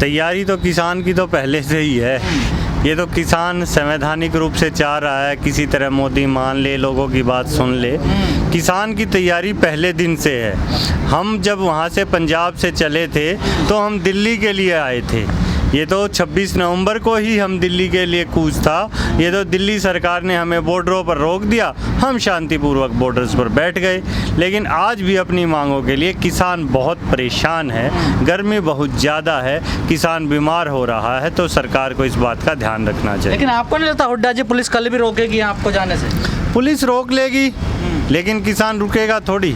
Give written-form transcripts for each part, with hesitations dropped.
तैयारी तो किसान की तो पहले से ही है। ये तो किसान संवैधानिक रूप से चाह रहा है, किसी तरह मोदी मान ले, लोगों की बात सुन ले। किसान की तैयारी पहले दिन से है। हम जब वहाँ से पंजाब से चले थे तो हम दिल्ली के लिए आए थे। ये तो 26 नवंबर को ही हम दिल्ली के लिए कूच था। ये तो दिल्ली सरकार ने हमें बॉर्डरों पर रोक दिया, हम शांतिपूर्वक बॉर्डर्स पर बैठ गए। लेकिन आज भी अपनी मांगों के लिए किसान बहुत परेशान है, गर्मी बहुत ज़्यादा है, किसान बीमार हो रहा है, तो सरकार को इस बात का ध्यान रखना चाहिए। लेकिन आपको नहीं लगता हुड्डा जी पुलिस कल भी रोकेगी आपको जाने से? पुलिस रोक लेगी लेकिन किसान रुकेगा थोड़ी।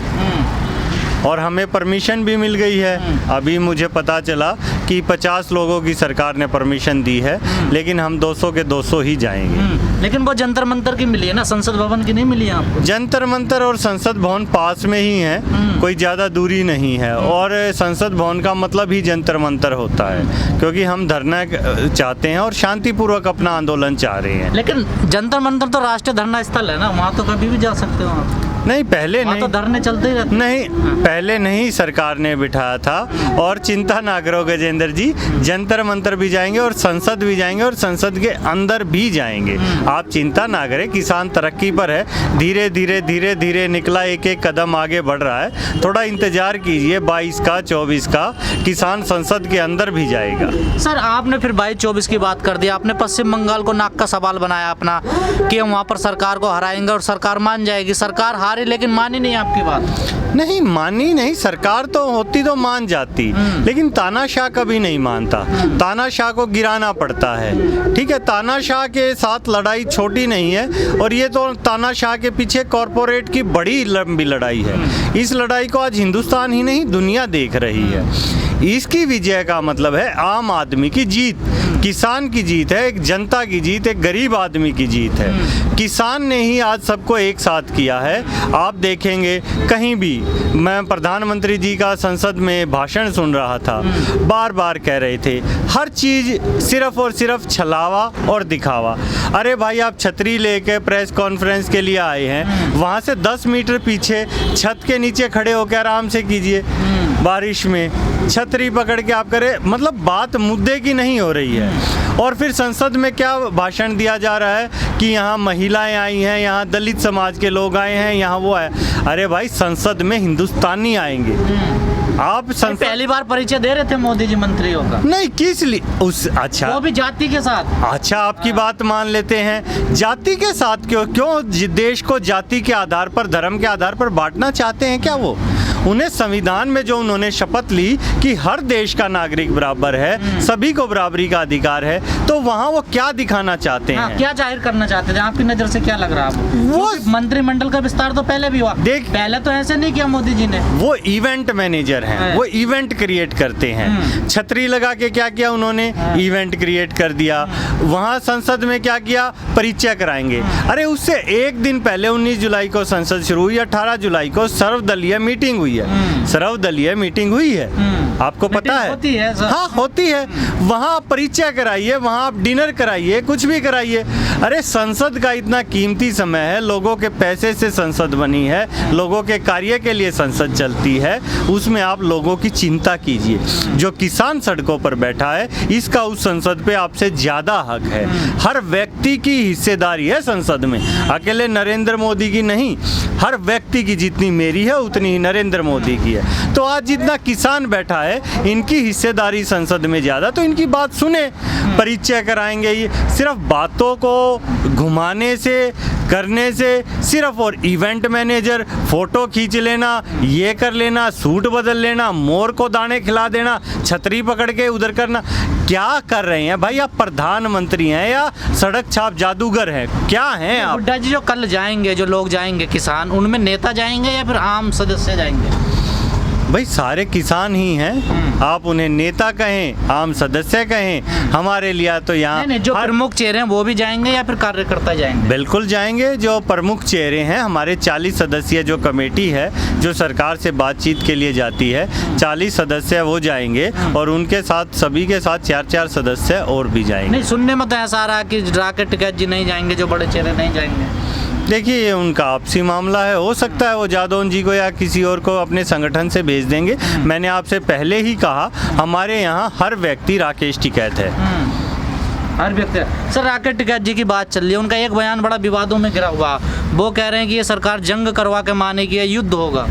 और हमें परमिशन भी मिल गई है। अभी मुझे पता चला कि 50 लोगों की सरकार ने परमिशन दी है, लेकिन हम 200 के 200 ही जाएंगे। लेकिन वो जंतर मंतर की मिली है ना, संसद भवन की नहीं मिली है आपको? जंतर मंतर और संसद भवन पास में ही है, कोई ज़्यादा दूरी नहीं है। और संसद भवन का मतलब ही जंतर मंतर होता है, क्योंकि हम धरना चाहते हैं और शांतिपूर्वक अपना आंदोलन चाह रहे हैं। लेकिन जंतर मंतर तो राष्ट्रीय धरना स्थल है ना, वहाँ तो कभी भी जा सकते हो आप। नहीं, पहले नहीं, तो धरने चलते ही रहते। नहीं, पहले नहीं सरकार ने बिठाया था। और चिंता ना करो गजेंद्र जी, जंतर मंतर भी जाएंगे और संसद भी जाएंगे और संसद के अंदर भी जाएंगे। आप चिंता ना करें, किसान तरक्की पर है, धीरे धीरे धीरे धीरे निकला, एक एक कदम आगे बढ़ रहा है। थोड़ा इंतजार कीजिए, 22 का 24 का किसान संसद के अंदर भी जाएगा। सर आपने फिर 22-24 की बात कर दी, आपने पश्चिम बंगाल को नाक का सवाल बनाया अपना कि हम वहाँ पर सरकार को हराएंगे और सरकार मान जाएगी। सरकार हारी लेकिन मानी नहीं आपकी बात। नहीं मानी नहीं, सरकार तो होती तो मान जाती, लेकिन तानाशाह कभी नहीं मानता। तानाशाह को गिराना पड़ता है, ठीक है। तानाशाह के साथ लड़ाई छोटी नहीं है, और ये तो तानाशाह के पीछे कॉरपोरेट की बड़ी लंबी लड़ाई है। इस लड़ाई को आज हिंदुस्तान ही नहीं दुनिया देख रही है। इसकी विजय का मतलब है आम आदमी की जीत, किसान की जीत है, एक जनता की जीत, एक गरीब आदमी की जीत है। किसान ने ही आज सबको एक साथ किया है। आप देखेंगे कहीं भी, मैं प्रधानमंत्री जी का संसद में भाषण सुन रहा था, बार बार कह रहे थे हर चीज़ सिर्फ और सिर्फ छलावा और दिखावा। अरे भाई, आप छतरी लेके प्रेस कॉन्फ्रेंस के लिए आए हैं, वहाँ से 10 मीटर पीछे छत के नीचे खड़े होकर आराम से कीजिए। बारिश में छतरी पकड़ के आप करें, मतलब बात मुद्दे की नहीं हो रही है। और फिर संसद में क्या भाषण दिया जा रहा है कि यहाँ महिलाएं आई हैं, यहाँ दलित समाज के लोग आए हैं, यहाँ वो है। अरे भाई, संसद में हिंदुस्तानी आएंगे। आप पहली बार परिचय दे रहे थे मोदी जी मंत्रियों का? नहीं, किस लिए उस, अच्छा वो भी जाति के साथ। अच्छा, आपकी बात मान लेते हैं, जाति के साथ क्यों देश को जाति के आधार पर, धर्म के आधार पर बांटना चाहते हैं क्या वो? उन्हें संविधान में जो उन्होंने शपथ ली कि हर देश का नागरिक बराबर है, सभी को बराबरी का अधिकार है, तो वहाँ वो क्या दिखाना चाहते हैं? क्या जाहिर करना चाहते थे? आपकी नजर से क्या लग रहा है? वो मंत्रिमंडल का विस्तार तो पहले भी हुआ, पहले तो ऐसे नहीं किया मोदी जी ने। वो इवेंट मैनेजर हैं, वो इवेंट क्रिएट करते हैं। छतरी लगा के क्या किया उन्होंने? इवेंट क्रिएट कर दिया। वहाँ संसद में क्या किया? परिचय कराएंगे। अरे उससे एक दिन पहले 19 जुलाई को संसद शुरू हुई, 18 जुलाई को सर्वदलीय मीटिंग हुई है। सर्वदलीय मीटिंग हुई है, आपको पता है? होती है सर। हाँ, होती है। वहाँ आप परिचय कराइए, वहाँ आप डिनर कराइए, कुछ भी कराइए। अरे संसद का इतना कीमती समय है, लोगों के पैसे से संसद बनी है, लोगों के कार्य के लिए संसद चलती है, उसमें आप लोगों की चिंता कीजिए। जो किसान सड़कों पर बैठा है, इसका उस संसद पे आपसे ज़्यादा हक है। हर व्यक्ति की हिस्सेदारी है संसद में, अकेले नरेंद्र मोदी की नहीं। हर व्यक्ति की जितनी मेरी है उतनी ही नरेंद्र मोदी की है। तो आज जितना किसान बैठा है, इनकी हिस्सेदारी संसद में ज़्यादा, तो इनकी बात सुने। परिचय कराएंगे, ये सिर्फ बातों को घुमाने से, करने से, सिर्फ और इवेंट मैनेजर, फोटो खींच लेना, ये कर लेना, सूट बदल लेना, मोर को दाने खिला देना, छतरी पकड़ के उधर करना, क्या कर रहे हैं भाई? आप प्रधानमंत्री हैं या सड़क छाप जादूगर हैं? क्या हैं आप? हुड्डा जी जो कल जाएंगे, जो लोग जाएंगे किसान, उनमें नेता जाएंगे या फिर आम सदस्य जाएंगे? भाई सारे किसान ही हैं, आप उन्हें नेता कहें, आम सदस्य कहें, हमारे लिए तो यहाँ नहीं, जो प्रमुख चेहरे हैं वो भी जाएंगे या फिर कार्यकर्ता जाएंगे? बिल्कुल जाएंगे। जो प्रमुख चेहरे हैं, हमारे 40 सदस्यीय जो कमेटी है जो सरकार से बातचीत के लिए जाती है, 40 सदस्य वो जाएंगे और उनके साथ सभी के साथ 4-4 सदस्य और भी जाएंगे। नहीं, सुनने में तो ऐसा आ रहा है कि राकेश टिकैत जी नहीं जाएंगे, जो बड़े चेहरे नहीं जाएंगे। देखिए ये उनका आपसी मामला है, हो सकता है वो जादौन जी को या किसी और को अपने संगठन से भेज देंगे। मैंने आपसे पहले ही कहा हमारे यहाँ हर व्यक्ति राकेश टिकैत है। हर व्यक्ति। सर राकेश टिकैत जी की बात चल रही है, उनका एक बयान बड़ा विवादों में घिरा हुआ, वो कह रहे हैं कि ये सरकार जंग करवा के मानेगी, ये युद्ध होगा।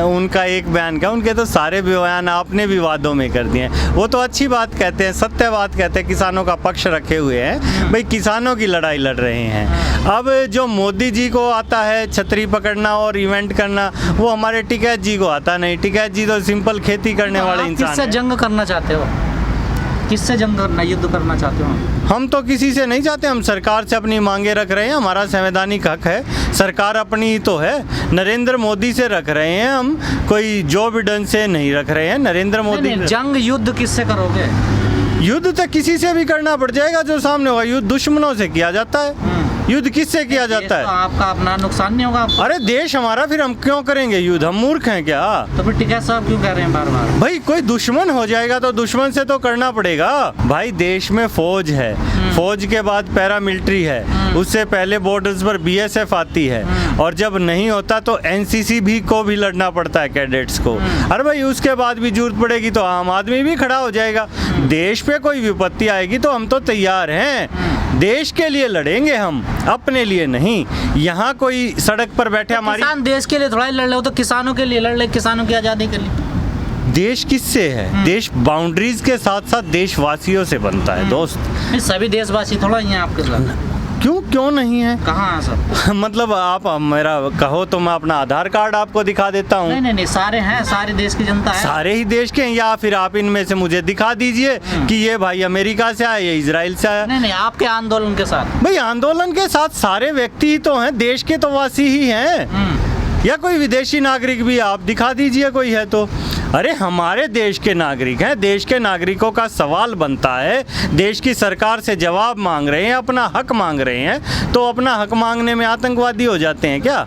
उनका एक बयान क्या, उनके तो सारे बयान आपने विवादों में कर दिए हैं। वो तो अच्छी बात कहते हैं, सत्य बात कहते हैं, किसानों का पक्ष रखे हुए हैं, भाई किसानों की लड़ाई लड़ रहे हैं। अब जो मोदी जी को आता है छतरी पकड़ना और इवेंट करना, वो हमारे टिकैत जी को आता नहीं। टिकैत जी तो सिंपल खेती करने वाले इंसान हैं। किससे जंग करना चाहते हो, किससे जंग करना, युद्ध करना चाहते हो? हम तो किसी से नहीं चाहते, हम सरकार से अपनी मांगे रख रहे हैं, हमारा संवैधानिक हक है। सरकार अपनी ही तो है, नरेंद्र मोदी से रख रहे हैं हम, कोई जो बिडेन से नहीं रख रहे हैं, नरेंद्र मोदी। जंग युद्ध किससे करोगे? युद्ध तो किसी से भी करना पड़ जाएगा जो सामने होगा। युद्ध दुश्मनों से किया जाता है, युद्ध किससे किया जाता है? तो आपका अपना नुकसान नहीं होगा? अरे देश हमारा, फिर हम क्यों करेंगे युद्ध, हम मूर्ख हैं क्या? तो फिर टिकैत साहब क्यों कह रहे हैं बार बार? भाई कोई दुश्मन हो जाएगा तो दुश्मन से तो करना पड़ेगा। भाई देश में फौज है, फौज के बाद पैरामिलिट्री है, उससे पहले बॉर्डर्स पर बीएसएफ आती है, और जब नहीं होता तो एनसीसी भी को भी लड़ना पड़ता है, कैडेट्स को। अरे भाई उसके बाद भी जरूरत पड़ेगी तो आम आदमी भी खड़ा हो जाएगा। देश पे कोई विपत्ति आएगी तो हम तो तैयार हैं, देश के लिए लड़ेंगे हम, अपने लिए नहीं। यहाँ कोई सड़क पर बैठे हमारी, किसान देश के लिए थोड़ा ही लड़ रहे हो, तो किसानों के लिए लड़ रहे, किसानों की आज़ादी के लिए। देश किससे है? देश बाउंड्रीज के साथ साथ देशवासियों से बनता है दोस्त। सभी देशवासी थोड़ा ही हैं आपके साथ? क्यों नहीं है? कहाँ है सब? मतलब आप मेरा कहो तो मैं अपना आधार कार्ड आपको दिखा देता हूँ। नहीं, सारे हैं, सारे देश की जनता है। सारे ही देश के हैं, या फिर आप इनमें से मुझे दिखा दीजिए कि ये भाई अमेरिका से आया, ये इजराइल से आया। नहीं, आपके आंदोलन के साथ। भाई आंदोलन के साथ सारे व्यक्ति ही तो हैं, देश के तो वासी ही हैं, या कोई विदेशी नागरिक भी आप दिखा दीजिए कोई है तो। अरे हमारे देश के नागरिक हैं, देश के नागरिकों का सवाल बनता है, देश की सरकार से जवाब मांग रहे हैं, अपना हक मांग रहे हैं, तो अपना हक मांगने में आतंकवादी हो जाते हैं क्या?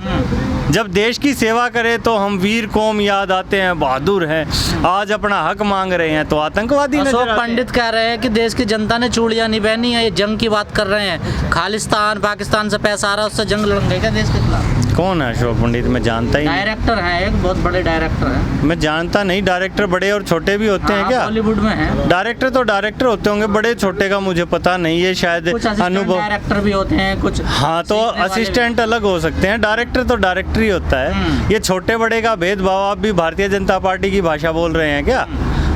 जब देश की सेवा करें तो हम वीर कौम याद आते हैं, बहादुर हैं, आज अपना हक मांग रहे हैं तो आतंकवादी नजर आते हैं। पंडित कह रहे हैं कि देश की जनता ने चूड़ियां नहीं पहनी है, ये जंग की बात कर रहे हैं, खालिस्तान पाकिस्तान से पैसा आ रहा है, उससे जंग लड़ेंगे क्या देश के खिलाफ? कौन है अशोक पंडित? मैं जानता ही नहीं। डायरेक्टर हैं, एक बहुत बड़े डायरेक्टर हैं। मैं जानता नहीं, डायरेक्टर बड़े और छोटे भी होते हैं क्या? बॉलीवुड में हैं डायरेक्टर, तो डायरेक्टर होते होंगे, बड़े छोटे का मुझे पता नहीं है, शायद अनुभव। डायरेक्टर भी होते हैं कुछ। हाँ तो असिस्टेंट अलग हो सकते हैं, डायरेक्टर तो डायरेक्टर ही होता है। ये छोटे बड़े का भेदभाव आप भी भारतीय जनता पार्टी की भाषा बोल रहे हैं क्या?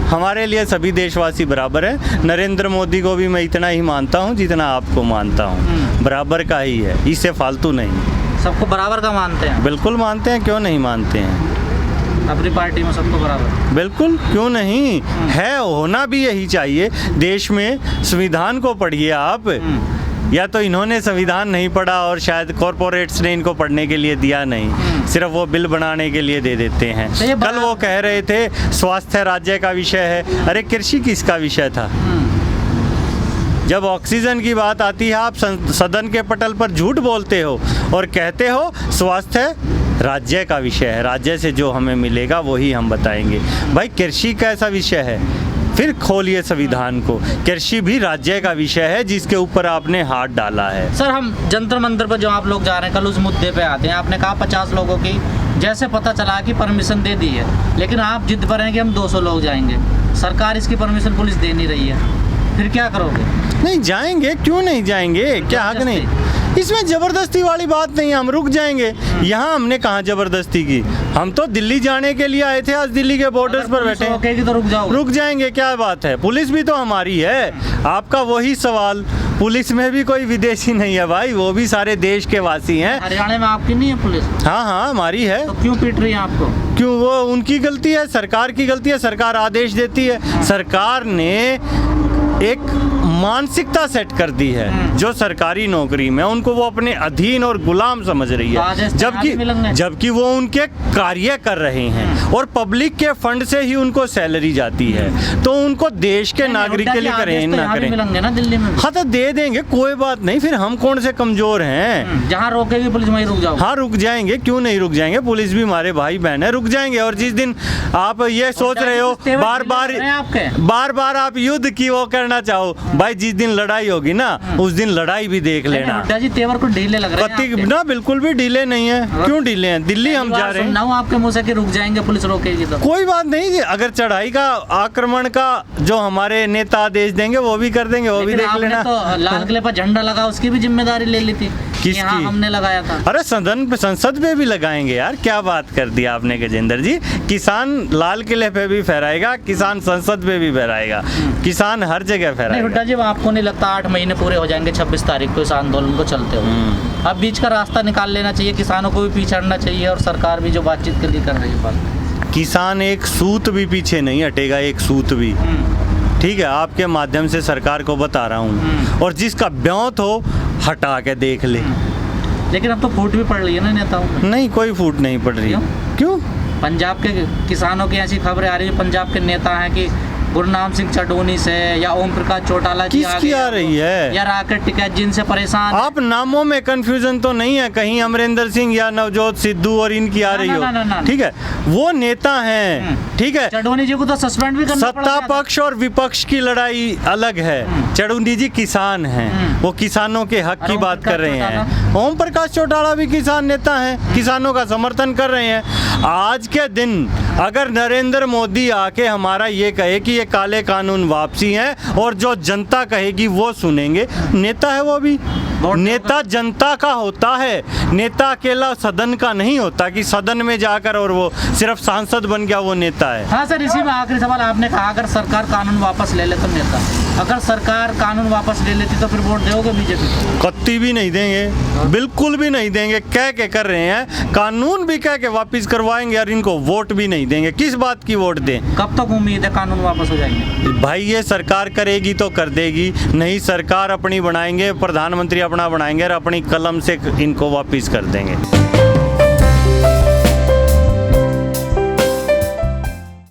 हमारे लिए सभी देशवासी बराबर हैं। नरेंद्र मोदी को भी मैं इतना ही मानता हूँ जितना आपको मानता हूँ, बराबर का ही है, इससे फालतू नहीं। सबको बराबर का मानते हैं? बिल्कुल मानते हैं, क्यों नहीं मानते हैं? अपनी पार्टी में सबको बराबर? बिल्कुल, क्यों नहीं है, होना भी यही चाहिए। देश में संविधान को पढ़िए आप, या तो इन्होंने संविधान नहीं पढ़ा और शायद कॉरपोरेट्स ने इनको पढ़ने के लिए दिया नहीं, सिर्फ वो बिल बनाने के लिए दे देते हैं। कल वो कह रहे थे स्वास्थ्य राज्य का विषय है, अरे कृषि किसका विषय था? जब ऑक्सीजन की बात आती है आप सदन के पटल पर झूठ बोलते हो और कहते हो स्वास्थ्य राज्य का विषय है, राज्य से जो हमें मिलेगा वही हम बताएंगे। भाई कृषि कैसा विषय है? फिर खोलिए संविधान को, कृषि भी राज्य का विषय है जिसके ऊपर आपने हाथ डाला है। सर हम जंतर मंतर पर जो आप लोग जा रहे हैं, कल उस मुद्दे पे आते हैं, आपने कहा 50 लोगों की जैसे पता चला कि परमिशन दे दी है, लेकिन आप जिद पर हैं कि हम 200 लोग जाएंगे, सरकार इसकी परमिशन पुलिस दे नहीं रही है, फिर क्या करोगे? नहीं जाएंगे, क्यों नहीं जाएंगे, क्या हक नहीं? इसमें जबरदस्ती वाली बात नहीं है, हम रुक जाएंगे। यहाँ हमने कहाँ जबरदस्ती की, हम तो दिल्ली जाने के लिए आए थे, आज दिल्ली के बॉर्डर्स पर बैठे हैं, तो रुक जाओ। रुक जाएंगे, क्या बात है? पुलिस भी तो हमारी है। आपका वही सवाल, पुलिस में भी कोई विदेशी नहीं है भाई, वो भी सारे देश के वासी हैं। हरियाणा में आपकी नहीं है पुलिस? हाँ हमारी है। तो क्यों पीट रही है आपको? क्यों, वो उनकी गलती है, सरकार की गलती है, सरकार आदेश देती है। सरकार ने एक मानसिकता सेट कर दी है, जो सरकारी नौकरी में उनको वो अपने अधीन और गुलाम समझ रही है, जबकि वो उनके कार्य कर रहे हैं और पब्लिक के फंड से ही उनको सैलरी जाती है, तो उनको देश के नागरिक के लिए करें ना करें। ना दिल्ली में? हाँ तो दे देंगे, कोई बात नहीं, फिर हम कौन से कमजोर हैं? जहाँ रोकेगी पुलिस वहीं रुक जाओ। हाँ रुक जाएंगे, क्यों नहीं रुक जाएंगे, पुलिस भी हमारे भाई बहन है, रुक जाएंगे। और जिस दिन आप ये सोच रहे हो बार बार आप युद्ध की वो करना चाहो, भाई भाई जिस दिन लड़ाई होगी ना उस दिन लड़ाई भी देख लेना। हुड्डा जी तेवर को ढीले लग रहे हैं आपके। ना बिल्कुल भी ढीले नहीं है, क्यों ढीले हैं? दिल्ली हम जा रहे हैं। सुनना हूं आपके मुंह से कि रुक जाएंगे, पुलिस रोकेगी तो। कोई बात नहीं, अगर चढ़ाई का आक्रमण का जो हमारे नेता आदेश देंगे वो भी कर देंगे, वो भी देख आपने लेना। तो लाल किले पर झंडा लगा, उसकी भी जिम्मेदारी ले ली थी। किसकी? हाँ, हमने लगाया था। अरे संसद पे भी लगाएंगे यार, क्या बात कर दिया आपने गजेंद्र जी। किसान लाल किले पे भी फहराएगा, किसान संसद पे भी फहराएगा, किसान हर जगह नहीं फहराएगा। हुड्डा जी, आपको नहीं लगता 8 महीने पूरे हो जाएंगे 26 तारीख को इस आंदोलन को चलते हुए? अब बीच का रास्ता निकाल लेना चाहिए, किसानों को भी पीछे हटना चाहिए और सरकार भी जो बातचीत के लिए कर रही है बात। किसान एक सूत भी पीछे नहीं हटेगा, एक सूत भी। ठीक है, आपके माध्यम से सरकार को बता रहा हूँ, और जिसका ब्योंत हो हटा के देख ले। लेकिन अब तो फूट भी पड़ रही है ना नेताओं में। नहीं, कोई फूट नहीं पड़ रही। क्यों? पंजाब के किसानों की ऐसी खबरें आ रही है, पंजाब के नेता हैं कि गुरनाम सिंह चडोनी से या ओम प्रकाश चौटाला जी किसकी आ रही है? या राकेट टिकैत जिनसे परेशान। आप नामों में कंफ्यूजन तो नहीं है कहीं अमरिंदर सिंह या नवजोत सिद्धू और इनकी आ रही हो? ठीक है, वो नेता हैं, ठीक है। चडोनी जी को तो सस्पेंड भी करना पड़ा। सत्ता पक्ष और विपक्ष की लड़ाई अलग है। चडोनी जी किसान हैं, वो किसानों के हक की बात कर रहे हैं। ओम प्रकाश चौटाला भी किसान नेता हैं, किसानों का समर्थन कर रहे हैं। आज के दिन अगर नरेंद्र मोदी आके हमारा ये कहे कि ये काले कानून वापसी हैं और जो जनता कहेगी वो सुनेंगे, नेता है वो भी। नेता जनता का होता है, नेता अकेला सदन का नहीं होता कि सदन में जाकर और वो सिर्फ सांसद बन गया वो नेता है। हाँ सर, इसी में आखिरी सवाल, आपने कहा अगर सरकार कानून वापस ले ले तो नेता, अगर सरकार कानून वापस ले लेती तो फिर वोट दोगे बीजेपी को? कत्ती भी नहीं देंगे, बिल्कुल भी नहीं देंगे। कह के कर रहे हैं, कानून भी कह के वापस करवाएंगे और इनको वोट भी नहीं देंगे। किस बात की वोट दें? कब तक उम्मीद है कानून वापस हो जाएंगे? भाई ये सरकार करेगी तो कर देगी, नहीं सरकार अपनी बनाएंगे, प्रधानमंत्री अपना बनाएंगे और अपनी कलम से इनको वापस कर देंगे।